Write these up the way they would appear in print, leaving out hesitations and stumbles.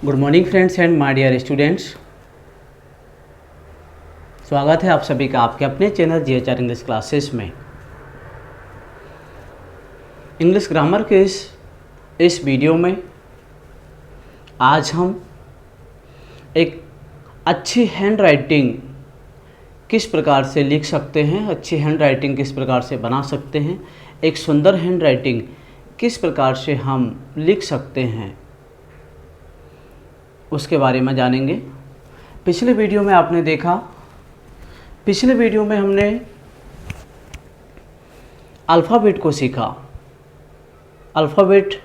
Good morning friends and my dear students. स्वागत है आप सभी का आपके अपने चैनल GHR इंग्लिश क्लासेस में। इंग्लिश ग्रामर के इस वीडियो में आज हम एक अच्छी हैंड राइटिंग किस प्रकार से लिख सकते हैं, अच्छी हैंड राइटिंग किस प्रकार से बना सकते हैं, एक सुंदर हैंड राइटिंग किस प्रकार से हम लिख सकते हैं, उसके बारे में जानेंगे। पिछले वीडियो में आपने देखा, पिछले वीडियो में हमने अल्फ़ाबेट को सीखा। अल्फ़ाबेट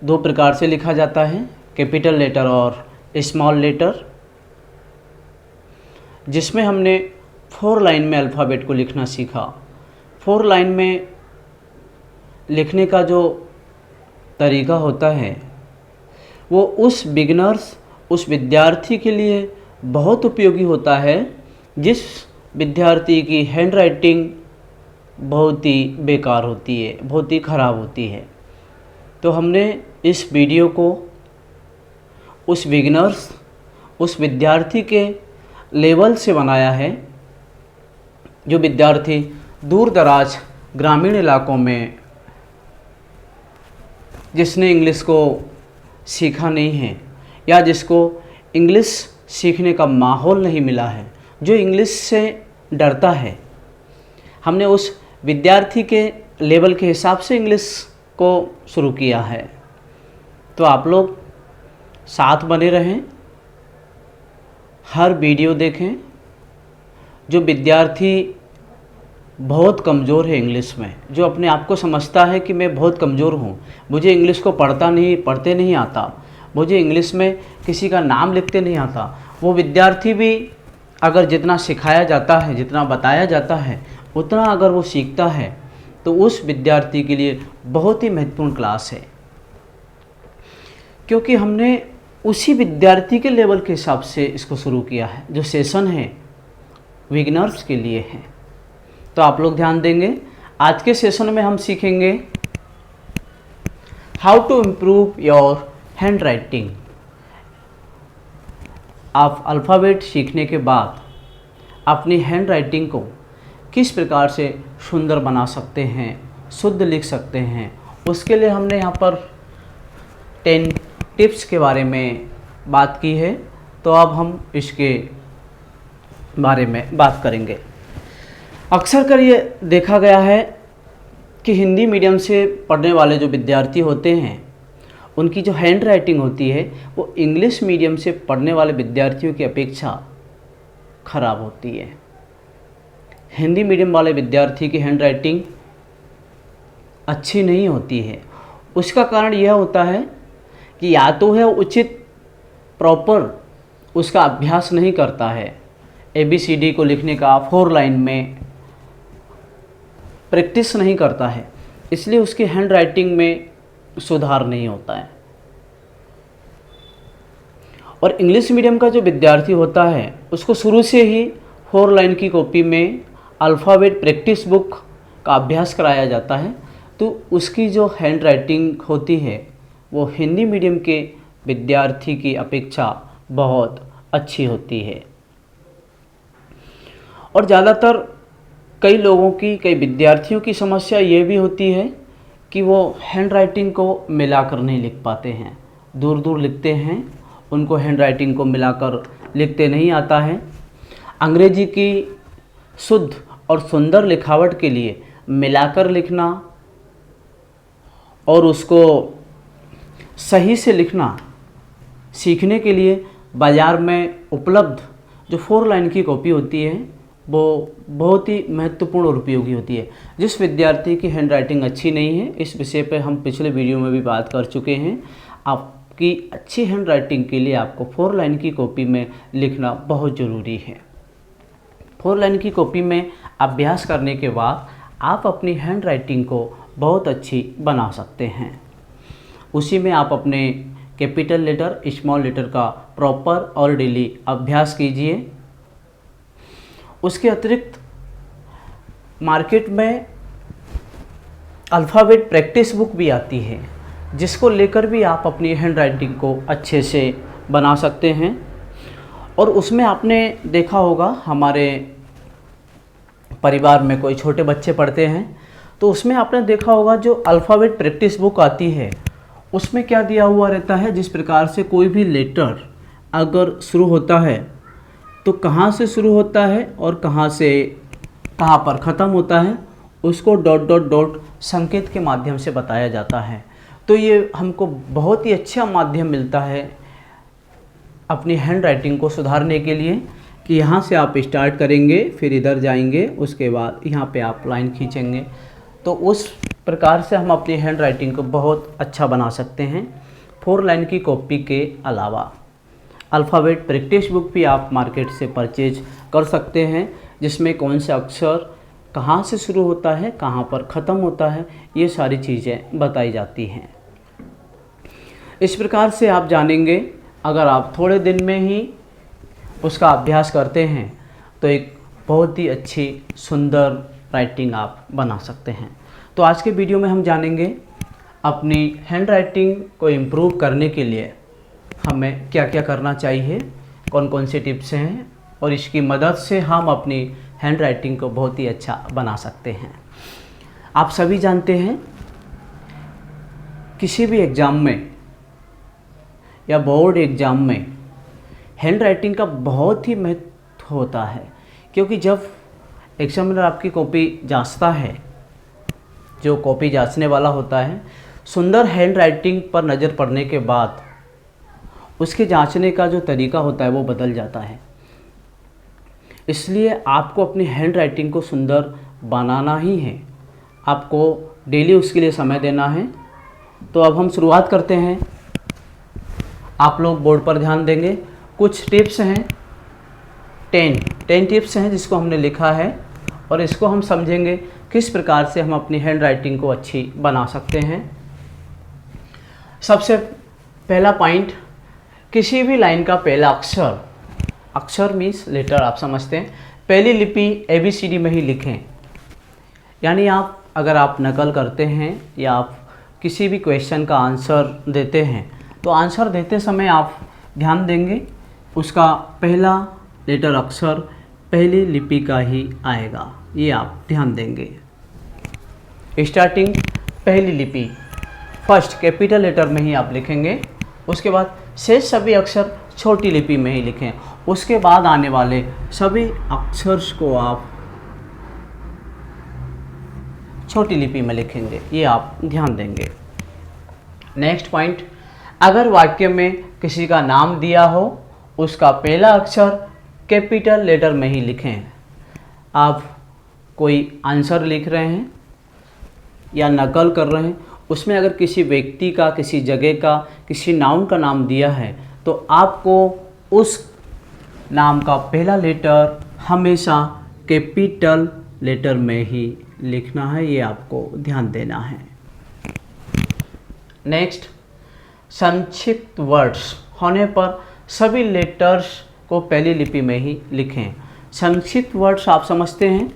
दो प्रकार से लिखा जाता है, कैपिटल लेटर और स्मॉल लेटर, जिसमें हमने 4 लाइन में अल्फ़ाबेट को लिखना सीखा। 4 लाइन में लिखने का जो तरीका होता है वो उस बिगिनर्स, उस विद्यार्थी के लिए बहुत उपयोगी होता है जिस विद्यार्थी की हैंड राइटिंग बहुत ही बेकार होती है, बहुत ही ख़राब होती है। तो हमने इस वीडियो को उस बिगिनर्स, उस विद्यार्थी के लेवल से बनाया है जो विद्यार्थी दूर दराज ग्रामीण इलाकों में, जिसने इंग्लिश को सीखा नहीं है या जिसको इंग्लिश सीखने का माहौल नहीं मिला है, जो इंग्लिश से डरता है। हमने उस विद्यार्थी के लेवल के हिसाब से इंग्लिश को शुरू किया है। तो आप लोग साथ बने रहें, हर वीडियो देखें। जो विद्यार्थी बहुत कमज़ोर है इंग्लिश में, जो अपने आप को समझता है कि मैं बहुत कमज़ोर हूँ, मुझे इंग्लिश को पढ़ते नहीं आता, मुझे इंग्लिश में किसी का नाम लिखते नहीं आता, वो विद्यार्थी भी अगर जितना सिखाया जाता है, जितना बताया जाता है, उतना अगर वो सीखता है तो उस विद्यार्थी के लिए बहुत ही महत्वपूर्ण क्लास है। क्योंकि हमने उसी विद्यार्थी के लेवल के हिसाब से इसको शुरू किया है। जो सेशन है बिगिनर्स के लिए है। तो आप लोग ध्यान देंगे। आज के सेशन में हम सीखेंगे how to improve your handwriting. आप अल्फ़ाबेट सीखने के बाद अपनी हैंड राइटिंग को किस प्रकार से सुंदर बना सकते हैं, शुद्ध लिख सकते हैं, उसके लिए हमने यहाँ पर 10 टिप्स के बारे में बात की है। तो अब हम इसके बारे में बात करेंगे। अक्सर कर ये देखा गया है कि हिंदी मीडियम से पढ़ने वाले जो विद्यार्थी होते हैं, उनकी जो हैंड राइटिंग होती है वो इंग्लिश मीडियम से पढ़ने वाले विद्यार्थियों की अपेक्षा ख़राब होती है। हिंदी मीडियम वाले विद्यार्थी की हैंड राइटिंग अच्छी नहीं होती है। उसका कारण यह होता है कि या तो है उचित प्रॉपर उसका अभ्यास नहीं करता है, ABCD को लिखने का 4 लाइन में प्रैक्टिस नहीं करता है, इसलिए उसकी हैंड राइटिंग में सुधार नहीं होता है। और इंग्लिश मीडियम का जो विद्यार्थी होता है उसको शुरू से ही 4 लाइन की कॉपी में अल्फ़ाबेट प्रैक्टिस बुक का अभ्यास कराया जाता है। तो उसकी जो हैंड राइटिंग होती है वो हिंदी मीडियम के विद्यार्थी की अपेक्षा बहुत अच्छी होती है। और ज़्यादातर कई लोगों की, कई विद्यार्थियों की समस्या ये भी होती है कि वो हैंड राइटिंग को मिलाकर नहीं लिख पाते हैं, दूर दूर लिखते हैं, उनको हैंड राइटिंग को मिलाकर लिखते नहीं आता है। अंग्रेजी की शुद्ध और सुंदर लिखावट के लिए मिलाकर लिखना और उसको सही से लिखना सीखने के लिए बाज़ार में उपलब्ध जो 4 लाइन की कॉपी होती है वो बहुत ही महत्वपूर्ण और उपयोगी होती है। जिस विद्यार्थी की हैंड राइटिंग अच्छी नहीं है, इस विषय पे हम पिछले वीडियो में भी बात कर चुके हैं। आपकी अच्छी हैंड राइटिंग के लिए आपको 4 लाइन की कॉपी में लिखना बहुत ज़रूरी है। 4 लाइन की कॉपी में अभ्यास करने के बाद आप अपनी हैंड राइटिंग को बहुत अच्छी बना सकते हैं। उसी में आप अपने कैपिटल लेटर, स्मॉल लेटर का प्रॉपर और डेली अभ्यास कीजिए। उसके अतिरिक्त मार्केट में अल्फ़ाबेट प्रैक्टिस बुक भी आती है, जिसको लेकर भी आप अपनी हैंड राइटिंग को अच्छे से बना सकते हैं। और उसमें आपने देखा होगा, हमारे परिवार में कोई छोटे बच्चे पढ़ते हैं तो उसमें आपने देखा होगा जो अल्फ़ाबेट प्रैक्टिस बुक आती है उसमें क्या दिया हुआ रहता है, जिस प्रकार से कोई भी लेटर अगर शुरू होता है तो कहाँ से शुरू होता है और कहाँ से कहाँ पर ख़त्म होता है, उसको डॉट डॉट डॉट संकेत के माध्यम से बताया जाता है। तो ये हमको बहुत ही अच्छा माध्यम मिलता है अपनी हैंड राइटिंग को सुधारने के लिए, कि यहाँ से आप स्टार्ट करेंगे, फिर इधर जाएंगे, उसके बाद यहाँ पे आप लाइन खींचेंगे। तो उस प्रकार से हम अपनी हैंड राइटिंग को बहुत अच्छा बना सकते हैं। 4 लाइन की कॉपी के अलावा अल्फ़ाबेट प्रैक्टिस बुक भी आप मार्केट से परचेज कर सकते हैं, जिसमें कौन से अक्षर कहाँ से शुरू होता है, कहाँ पर ख़त्म होता है, ये सारी चीज़ें बताई जाती हैं। इस प्रकार से आप जानेंगे, अगर आप थोड़े दिन में ही उसका अभ्यास करते हैं तो एक बहुत ही अच्छी सुंदर राइटिंग आप बना सकते हैं। तो आज के वीडियो में हम जानेंगे अपनी हैंड राइटिंग को इम्प्रूव करने के लिए हमें क्या क्या करना चाहिए, कौन कौन से टिप्स हैं, और इसकी मदद से हम अपनी हैंड राइटिंग को बहुत ही अच्छा बना सकते हैं। आप सभी जानते हैं किसी भी एग्ज़ाम में या बोर्ड एग्ज़ाम में हैंड राइटिंग का बहुत ही महत्व होता है, क्योंकि जब एग्जामिनर आपकी कॉपी जांचता है, जो कॉपी जांचने वाला होता है, सुंदर हैंड राइटिंग पर नज़र पड़ने के बाद उसके जांचने का जो तरीका होता है वो बदल जाता है। इसलिए आपको अपनी हैंड राइटिंग को सुंदर बनाना ही है, आपको डेली उसके लिए समय देना है। तो अब हम शुरुआत करते हैं। आप लोग बोर्ड पर ध्यान देंगे, कुछ टिप्स हैं, 10 टिप्स हैं जिसको हमने लिखा है, और इसको हम समझेंगे किस प्रकार से हम अपनी हैंड राइटिंग को अच्छी बना सकते हैं। सबसे पहला पॉइंट, किसी भी लाइन का पहला अक्षर मीन्स लेटर, आप समझते हैं, पहली लिपि ABCD में ही लिखें। यानी आप अगर आप नकल करते हैं या आप किसी भी क्वेश्चन का आंसर देते हैं तो आंसर देते समय आप ध्यान देंगे उसका पहला लेटर अक्षर पहली लिपि का ही आएगा, ये आप ध्यान देंगे। स्टार्टिंग पहली लिपि फर्स्ट कैपिटल लेटर में ही आप लिखेंगे, उसके बाद शेष सभी अक्षर छोटी लिपि में ही लिखें, उसके बाद आने वाले सभी अक्षर को आप छोटी लिपि में लिखेंगे, ये आप ध्यान देंगे। नेक्स्ट पॉइंट, अगर वाक्य में किसी का नाम दिया हो उसका पहला अक्षर कैपिटल लेटर में ही लिखें। आप कोई आंसर लिख रहे हैं या नकल कर रहे हैं, उसमें अगर किसी व्यक्ति का, किसी जगह का, किसी नाउन का नाम दिया है तो आपको उस नाम का पहला लेटर हमेशा कैपिटल लेटर में ही लिखना है, ये आपको ध्यान देना है। नेक्स्ट, संक्षिप्त वर्ड्स होने पर सभी लेटर्स को पहली लिपि में ही लिखें। संक्षिप्त वर्ड्स आप समझते हैं,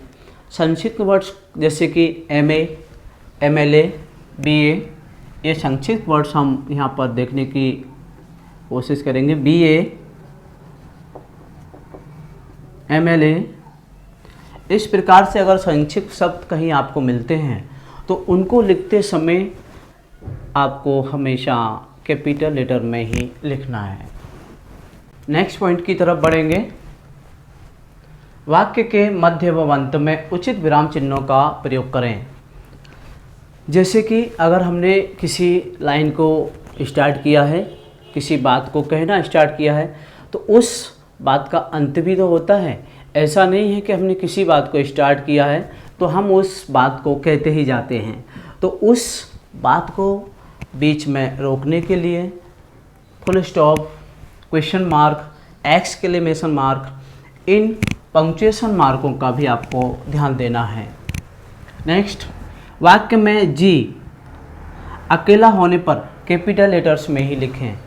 संक्षिप्त वर्ड्स जैसे कि MA, MLA, BA, ये संक्षिप्त वर्ड्स हम यहाँ पर देखने की कोशिश करेंगे। BA, MLA, इस प्रकार से अगर संक्षिप्त शब्द कहीं आपको मिलते हैं तो उनको लिखते समय आपको हमेशा कैपिटल लेटर में ही लिखना है। नेक्स्ट पॉइंट की तरफ बढ़ेंगे। वाक्य के मध्य व अंत में उचित विराम चिन्हों का प्रयोग करें। जैसे कि अगर हमने किसी लाइन को स्टार्ट किया है, किसी बात को कहना स्टार्ट किया है, तो उस बात का अंत भी तो होता है। ऐसा नहीं है कि हमने किसी बात को स्टार्ट किया है तो हम उस बात को कहते ही जाते हैं। तो उस बात को बीच में रोकने के लिए full stop, question mark, exclamation mark, इन पंक्चुएशन मार्कों का भी आपको ध्यान देना है। नेक्स्ट, वाक्य में जी अकेला होने पर कैपिटल लेटर्स में ही लिखें।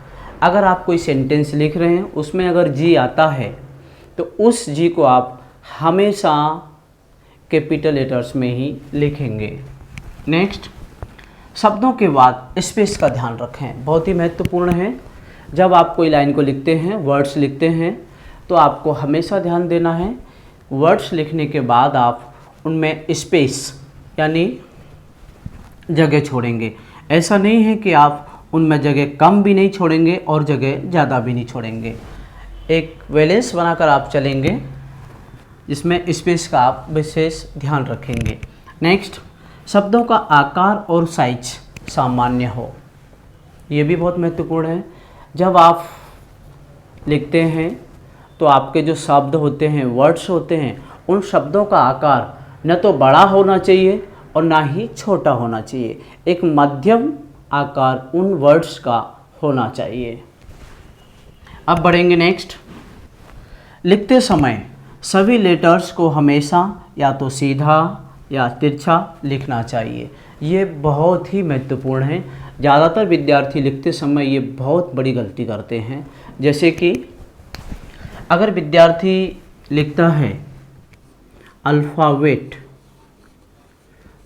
अगर आप कोई सेंटेंस लिख रहे हैं उसमें अगर जी आता है तो उस जी को आप हमेशा कैपिटल लेटर्स में ही लिखेंगे। नेक्स्ट, शब्दों के बाद स्पेस का ध्यान रखें, बहुत ही महत्वपूर्ण है। जब आप कोई लाइन को लिखते हैं, वर्ड्स लिखते हैं, तो आपको हमेशा ध्यान देना है वर्ड्स लिखने के बाद आप उनमें स्पेस यानी जगह छोड़ेंगे। ऐसा नहीं है कि आप उनमें जगह कम भी नहीं छोड़ेंगे और जगह ज़्यादा भी नहीं छोड़ेंगे। एक बैलेंस बनाकर आप चलेंगे जिसमें स्पेस का आप विशेष ध्यान रखेंगे। नेक्स्ट, शब्दों का आकार और साइज सामान्य हो, ये भी बहुत महत्वपूर्ण है। जब आप लिखते हैं तो आपके जो शब्द होते हैं, वर्ड्स होते हैं, उन शब्दों का आकार न तो बड़ा होना चाहिए और ना ही छोटा होना चाहिए, एक मध्यम आकार उन वर्ड्स का होना चाहिए। अब बढ़ेंगे नेक्स्ट। लिखते समय सभी लेटर्स को हमेशा या तो सीधा या तिरछा लिखना चाहिए, ये बहुत ही महत्वपूर्ण है। ज़्यादातर विद्यार्थी लिखते समय ये बहुत बड़ी गलती करते हैं। जैसे कि अगर विद्यार्थी लिखता है अल्फ़ाबेट,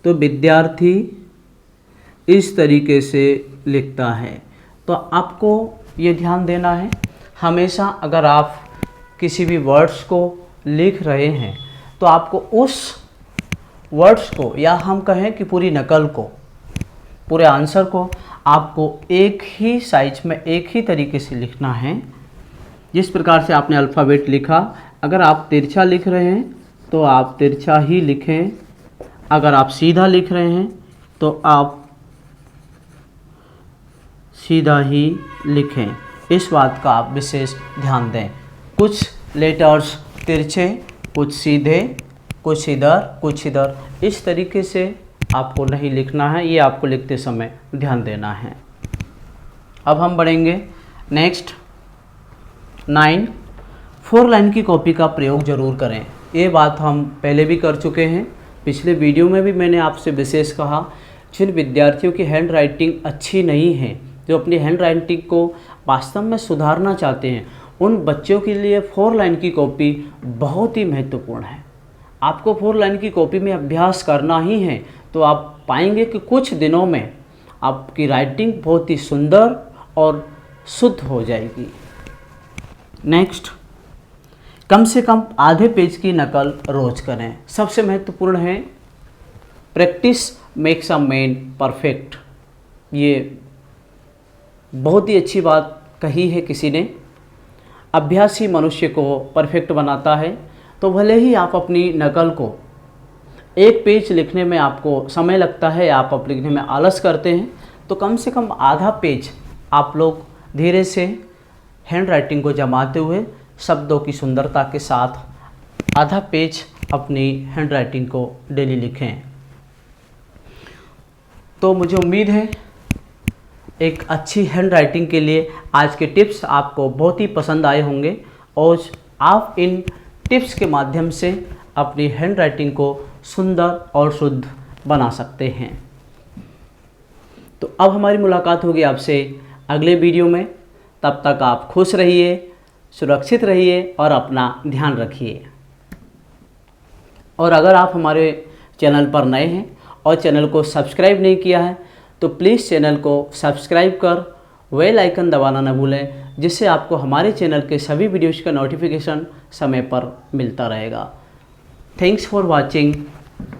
तो विद्यार्थी इस तरीके से लिखता है। तो आपको ये ध्यान देना है, हमेशा अगर आप किसी भी वर्ड्स को लिख रहे हैं तो आपको उस वर्ड्स को, या हम कहें कि पूरी नकल को, पूरे आंसर को आपको एक ही साइज में एक ही तरीके से लिखना है। जिस प्रकार से आपने अल्फ़ाबेट लिखा, अगर आप तिरछा लिख रहे हैं तो आप तिरछा ही लिखें, अगर आप सीधा लिख रहे हैं तो आप सीधा ही लिखें। इस बात का आप विशेष ध्यान दें। कुछ लेटर्स तिरछे, कुछ सीधे, कुछ इधर, कुछ इधर, इस तरीके से आपको नहीं लिखना है, ये आपको लिखते समय ध्यान देना है। अब हम बढ़ेंगे नेक्स्ट 9, 4 लाइन की कॉपी का प्रयोग ज़रूर करें। ये बात हम पहले भी कर चुके हैं, पिछले वीडियो में भी मैंने आपसे विशेष कहा, जिन विद्यार्थियों की हैंड राइटिंग अच्छी नहीं है, जो अपनी हैंड राइटिंग को वास्तव में सुधारना चाहते हैं, उन बच्चों के लिए 4 लाइन की कॉपी बहुत ही महत्वपूर्ण है। आपको 4 लाइन की कॉपी में अभ्यास करना ही है, तो आप पाएंगे कि कुछ दिनों में आपकी राइटिंग बहुत ही सुंदर और शुद्ध हो जाएगी। नेक्स्ट, कम से कम आधे पेज की नकल रोज करें। सबसे महत्वपूर्ण है practice makes a man perfect. ये बहुत ही अच्छी बात कही है किसी ने, अभ्यास ही मनुष्य को परफेक्ट बनाता है। तो भले ही आप अपनी नकल को, एक पेज लिखने में आपको समय लगता है, आप अब लिखने में आलस करते हैं, तो कम से कम आधा पेज आप लोग धीरे से हैंड राइटिंग को जमाते हुए शब्दों की सुंदरता के साथ आधा पेज अपनी हैंड राइटिंग को डेली लिखें। तो मुझे उम्मीद है एक अच्छी हैंड राइटिंग के लिए आज के टिप्स आपको बहुत ही पसंद आए होंगे और आप इन टिप्स के माध्यम से अपनी हैंड राइटिंग को सुंदर और शुद्ध बना सकते हैं। तो अब हमारी मुलाकात होगी आपसे अगले वीडियो में। तब तक आप खुश रहिए, सुरक्षित रहिए और अपना ध्यान रखिए। और अगर आप हमारे चैनल पर नए हैं और चैनल को सब्सक्राइब नहीं किया है तो प्लीज़ चैनल को सब्सक्राइब कर बेल आइकन दबाना न भूलें, जिससे आपको हमारे चैनल के सभी वीडियोज़ का नोटिफिकेशन समय पर मिलता रहेगा। Thanks for watching,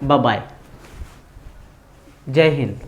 bye bye, जय हिंद।